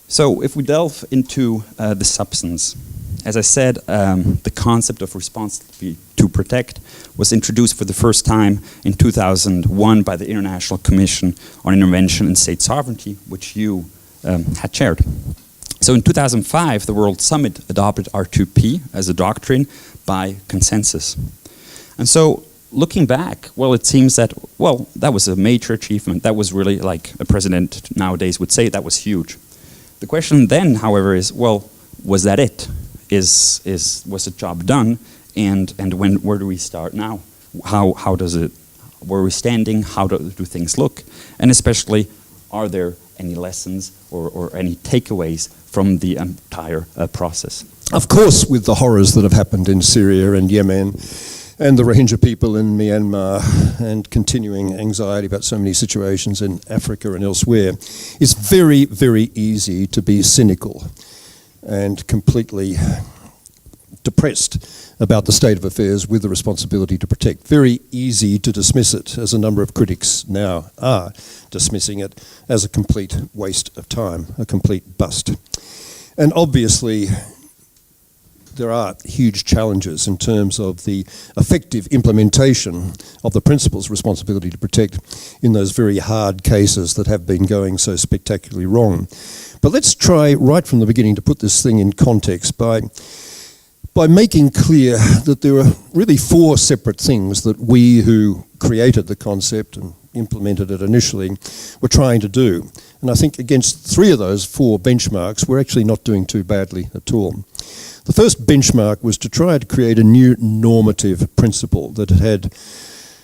So if we delve into the substance, as I said, the concept of responsibility to protect was introduced for the first time in 2001 by the International Commission on Intervention in State Sovereignty, which you had chaired. So in 2005, the World Summit adopted R2P as a doctrine by consensus. And so looking back, well, it seems that, well, that was a major achievement. That was really, like a president nowadays would say, that was huge. The question then, however, is, well, was that it? Was the job done? And where do we start now? How does it, where are we standing? How do things look? And especially, are there any lessons or any takeaways from the entire process? Of course, with the horrors that have happened in Syria and Yemen, and the Rohingya people in Myanmar, and continuing anxiety about so many situations in Africa and elsewhere, it's very, very easy to be cynical and completely depressed about the state of affairs with the responsibility to protect. Very easy to dismiss it, as a number of critics now are dismissing it, as a complete waste of time, a complete bust. And obviously, there are huge challenges in terms of the effective implementation of the principles responsibility to protect in those very hard cases that have been going so spectacularly wrong. But let's try right from the beginning to put this thing in context by making clear that there are really four separate things that we who created the concept and implemented it initially were trying to do. And I think against three of those four benchmarks, we're actually not doing too badly at all. The first benchmark was to try to create a new normative principle that had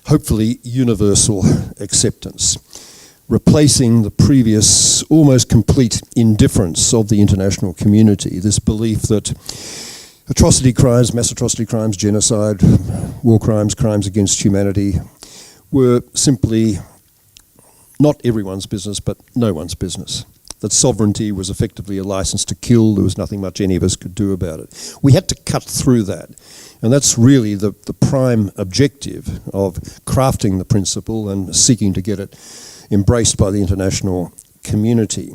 hopefully universal acceptance, replacing the previous almost complete indifference of the international community, this belief that atrocity crimes, mass atrocity crimes, genocide, war crimes, crimes against humanity were simply not everyone's business, but no one's business. That sovereignty was effectively a license to kill. There was nothing much any of us could do about it. We had to cut through that. And that's really the prime objective of crafting the principle and seeking to get it embraced by the international community.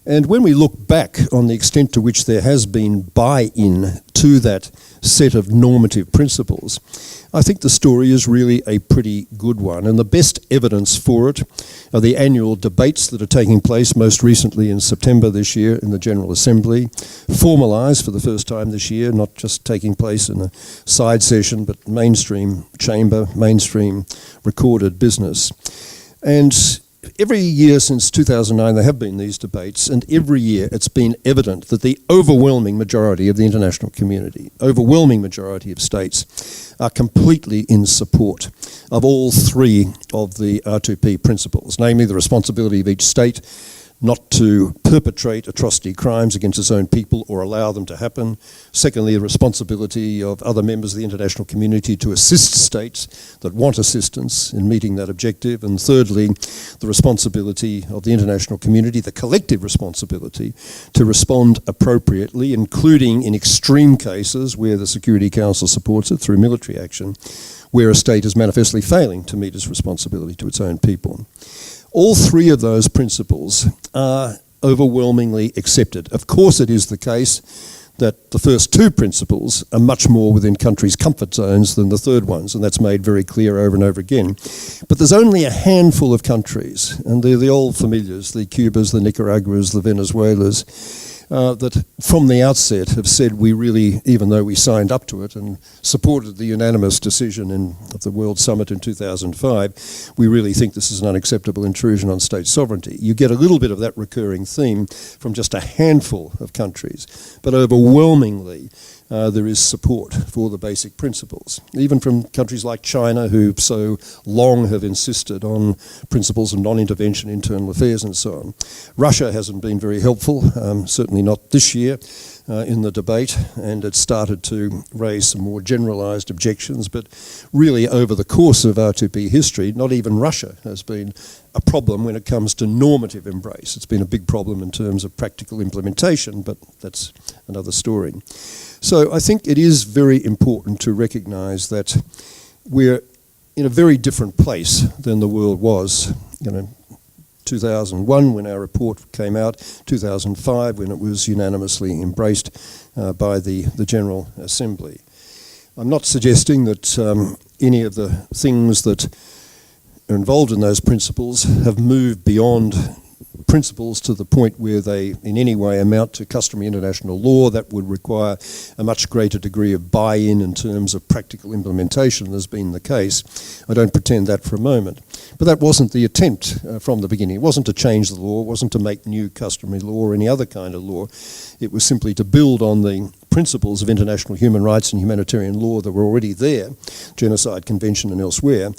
And when we look back on the extent to which there has been buy-in to that set of normative principles, I think the story is really a pretty good one. And the best evidence for it are the annual debates that are taking place, most recently in September this year in the General Assembly, formalised for the first time this year, not just taking place in a side session, but mainstream chamber, mainstream recorded business. And every year since 2009 there have been these debates, and every year it's been evident that the overwhelming majority of the international community, overwhelming majority of states, are completely in support of all three of the R2P principles, namely the responsibility of each state not to perpetrate atrocity crimes against its own people or allow them to happen. Secondly, the responsibility of other members of the international community to assist states that want assistance in meeting that objective. And thirdly, the responsibility of the international community, the collective responsibility to respond appropriately, including in extreme cases where the Security Council supports it through military action, where a state is manifestly failing to meet its responsibility to its own people. All three of those principles are overwhelmingly accepted. Of course, it is the case that the first two principles are much more within countries' comfort zones than the third ones, and that's made very clear over and over again. But there's only a handful of countries, and they're the old familiars, the Cubas, the Nicaraguas, the Venezuelas, that from the outset have said we really, even though we signed up to it and supported the unanimous decision of the World Summit in 2005, we really think this is an unacceptable intrusion on state sovereignty. You get a little bit of that recurring theme from just a handful of countries, but overwhelmingly there is support for the basic principles, even from countries like China, who so long have insisted on principles of non-intervention, internal affairs and so on. Russia hasn't been very helpful, certainly not this year in the debate, and it started to raise some more generalised objections, but really over the course of R2P history, not even Russia has been a problem when it comes to normative embrace. It's been a big problem in terms of practical implementation, but that's another story. So I think it is very important to recognise that we're in a very different place than the world was, 2001 when our report came out, 2005 when it was unanimously embraced by the General Assembly. I'm not suggesting that any of the things that are involved in those principles have moved beyond principles to the point where they in any way amount to customary international law. That would require a much greater degree of buy-in in terms of practical implementation than has been the case. I don't pretend that for a moment. But that wasn't the attempt from the beginning. It wasn't to change the law, it wasn't to make new customary law or any other kind of law. It was simply to build on the principles of international human rights and humanitarian law that were already there, Genocide Convention and elsewhere,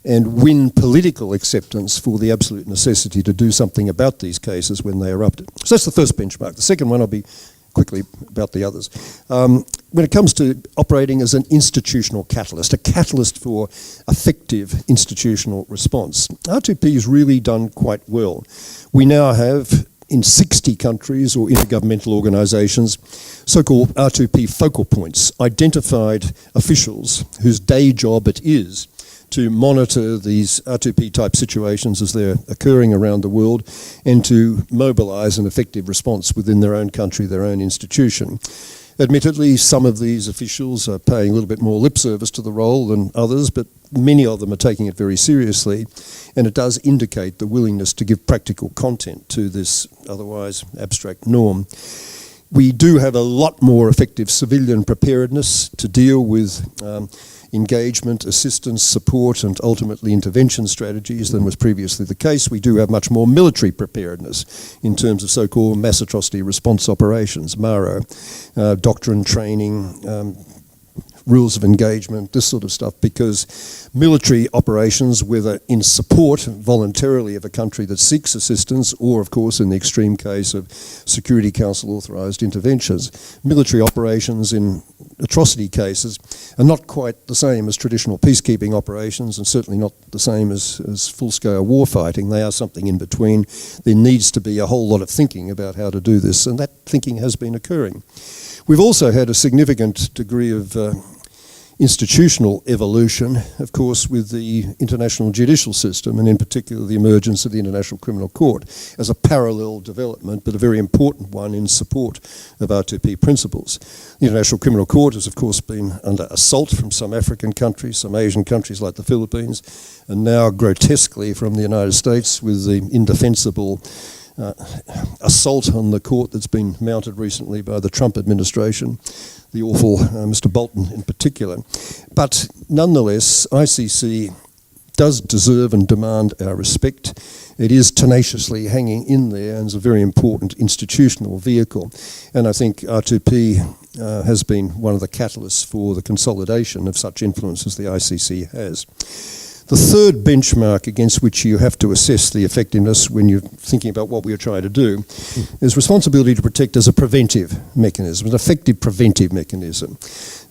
and win political acceptance for the absolute necessity to do something about these cases when they erupted. So that's the first benchmark. The second one, I'll be quickly about the others. When it comes to operating as an institutional catalyst, a catalyst for effective institutional response, R2P has really done quite well. We now have, in 60 countries or intergovernmental organisations, so-called R2P focal points, identified officials whose day job it is to monitor these R2P type situations as they're occurring around the world and to mobilise an effective response within their own country, their own institution. Admittedly, some of these officials are paying a little bit more lip service to the role than others, but many of them are taking it very seriously, and it does indicate the willingness to give practical content to this otherwise abstract norm. We do have a lot more effective civilian preparedness to deal with engagement, assistance, support and ultimately intervention strategies than was previously the case. We do have much more military preparedness in terms of so-called mass atrocity response operations, MARO, doctrine training, rules of engagement, this sort of stuff, because military operations, whether in support voluntarily of a country that seeks assistance or, of course, in the extreme case of Security Council authorised interventions, military operations in atrocity cases are not quite the same as traditional peacekeeping operations and certainly not the same as full-scale warfighting. They are something in between. There needs to be a whole lot of thinking about how to do this, and that thinking has been occurring. We've also had a significant degree of institutional evolution, of course, with the international judicial system and in particular the emergence of the International Criminal Court as a parallel development, but a very important one in support of R2P principles. The International Criminal Court has, of course, been under assault from some African countries, some Asian countries like the Philippines, and now grotesquely from the United States with the indefensible assault on the court that's been mounted recently by the Trump administration, the awful Mr. Bolton in particular. But nonetheless, ICC does deserve and demand our respect. It is tenaciously hanging in there and is a very important institutional vehicle. And I think R2P has been one of the catalysts for the consolidation of such influence as the ICC has. The third benchmark against which you have to assess the effectiveness when you're thinking about what we are trying to do is responsibility to protect as a preventive mechanism, an effective preventive mechanism.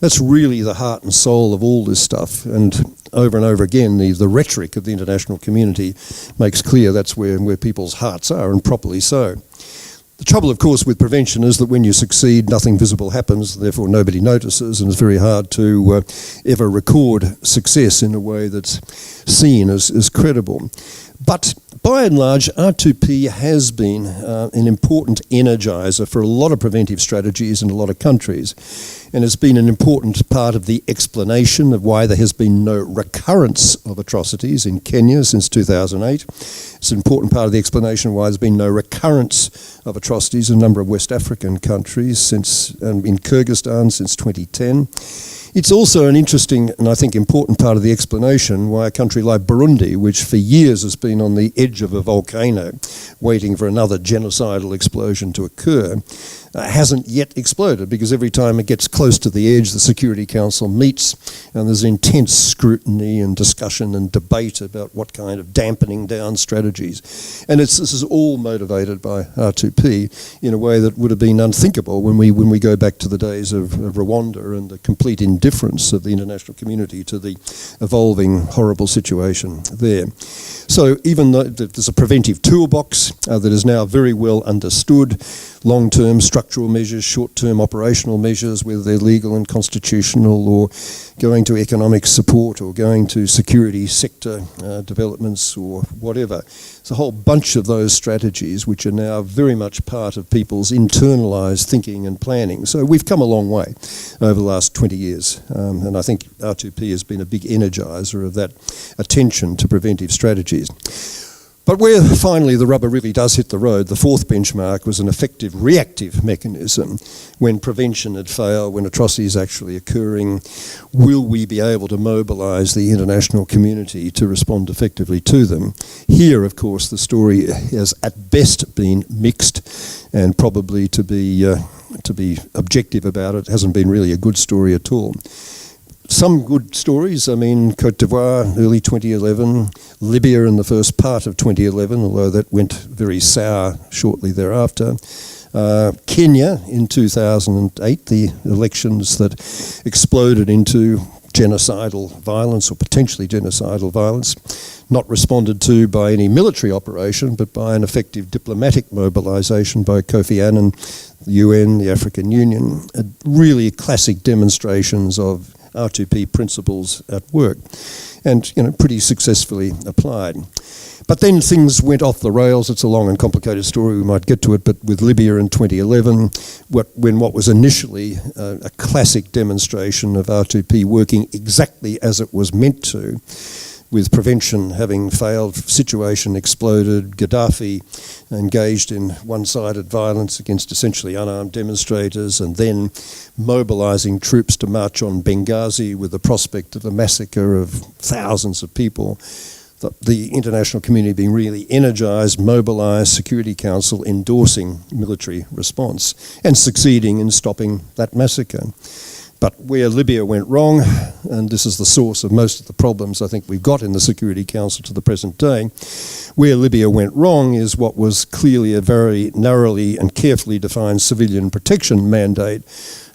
That's really the heart and soul of all this stuff, and over again the rhetoric of the international community makes clear that's where people's hearts are, and properly so. The trouble, of course, with prevention is that when you succeed, nothing visible happens, therefore nobody notices, and it's very hard to ever record success in a way that's seen as credible. But by and large, R2P has been an important energiser for a lot of preventive strategies in a lot of countries, and has been an important part of the explanation of why there has been no recurrence of atrocities in Kenya since 2008. It's an important part of the explanation why there's been no recurrence of atrocities in a number of West African countries since, in Kyrgyzstan since 2010. It's also an interesting and I think important part of the explanation why a country like Burundi, which for years has been on the edge of a volcano, waiting for another genocidal explosion to occur, hasn't yet exploded, because every time it gets close to the edge, the Security Council meets and there's intense scrutiny and discussion and debate about what kind of dampening down strategies. And this is all motivated by R2P in a way that would have been unthinkable when we go back to the days of Rwanda and the complete indifference of the international community to the evolving horrible situation there. So even though there's a preventive toolbox that is now very well understood, long-term structured structural measures, short-term operational measures, whether they're legal and constitutional, or going to economic support, or going to security sector developments, or whatever. It's a whole bunch of those strategies which are now very much part of people's internalised thinking and planning. So we've come a long way over the last 20 years, and I think R2P has been a big energiser of that attention to preventive strategies. But where finally the rubber really does hit the road, the fourth benchmark was an effective reactive mechanism. When prevention had failed, when atrocities actually occurring, will we be able to mobilise the international community to respond effectively to them? Here, of course, the story has at best been mixed, and probably to be objective about it, hasn't been really a good story at all. Some good stories, I mean, Côte d'Ivoire, early 2011, Libya in the first part of 2011, although that went very sour shortly thereafter. Kenya in 2008, the elections that exploded into genocidal violence, or potentially genocidal violence, not responded to by any military operation, but by an effective diplomatic mobilisation by Kofi Annan, the UN, the African Union. Really classic demonstrations of R2P principles at work, and pretty successfully applied. But then things went off the rails. It's a long and complicated story, we might get to it, but with Libya in 2011, when what was initially a classic demonstration of R2P working exactly as it was meant to, with prevention having failed, situation exploded, Gaddafi engaged in one-sided violence against essentially unarmed demonstrators, and then mobilising troops to march on Benghazi with the prospect of a massacre of thousands of people. The international community being really energised, mobilised, Security Council endorsing military response and succeeding in stopping that massacre. But where Libya went wrong, and this is the source of most of the problems I think we've got in the Security Council to the present day, where Libya went wrong is what was clearly a very narrowly and carefully defined civilian protection mandate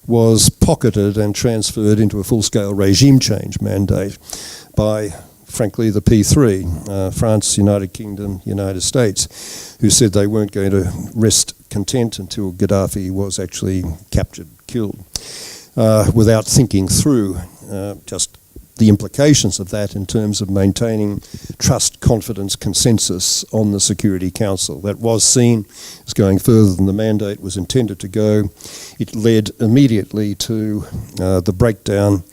was pocketed and transferred into a full-scale regime change mandate by, frankly, the P3, France, United Kingdom, United States, who said they weren't going to rest content until Gaddafi was actually captured, killed. Without thinking through just the implications of that in terms of maintaining trust, confidence, consensus on the Security Council. That was seen as going further than the mandate was intended to go. It led immediately to the breakdown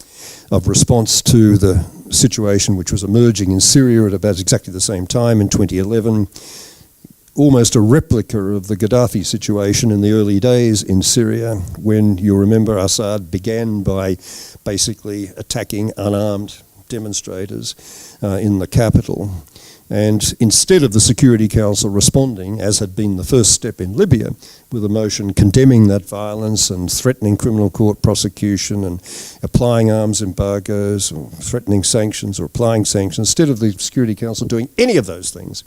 of response to the situation which was emerging in Syria at about exactly the same time in 2011. Almost a replica of the Gaddafi situation in the early days in Syria, when you remember Assad began by basically attacking unarmed demonstrators in the capital. And instead of the Security Council responding, as had been the first step in Libya, with a motion condemning that violence and threatening criminal court prosecution and applying arms embargoes or threatening sanctions or applying sanctions, instead of the Security Council doing any of those things,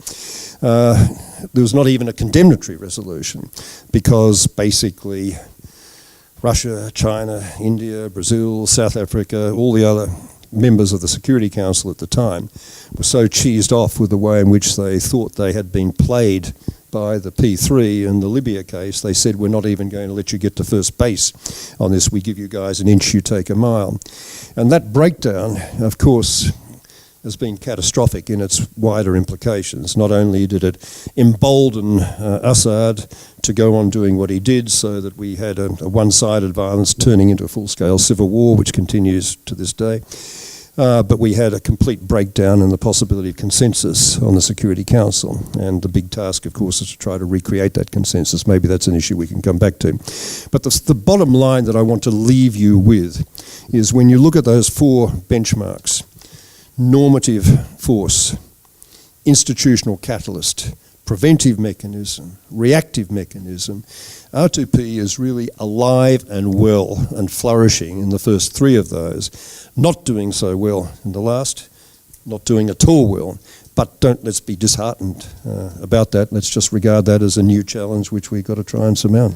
there was not even a condemnatory resolution, because basically Russia, China, India, Brazil, South Africa, all the other members of the Security Council at the time were so cheesed off with the way in which they thought they had been played by the P3 in the Libya case. They said, we're not even going to let you get to first base on this. We give you guys an inch, you take a mile. And that breakdown, of course, has been catastrophic in its wider implications. Not only did it embolden Assad to go on doing what he did, so that we had a one-sided violence turning into a full-scale civil war, which continues to this day, but we had a complete breakdown in the possibility of consensus on the Security Council. And the big task, of course, is to try to recreate that consensus. Maybe that's an issue we can come back to. But the bottom line that I want to leave you with is, when you look at those four benchmarks: normative force, institutional catalyst, preventive mechanism, reactive mechanism, R2P is really alive and well and flourishing in the first three of those, not doing so well in the last, not doing at all well. But let's be disheartened about that. Let's just regard that as a new challenge which we've got to try and surmount.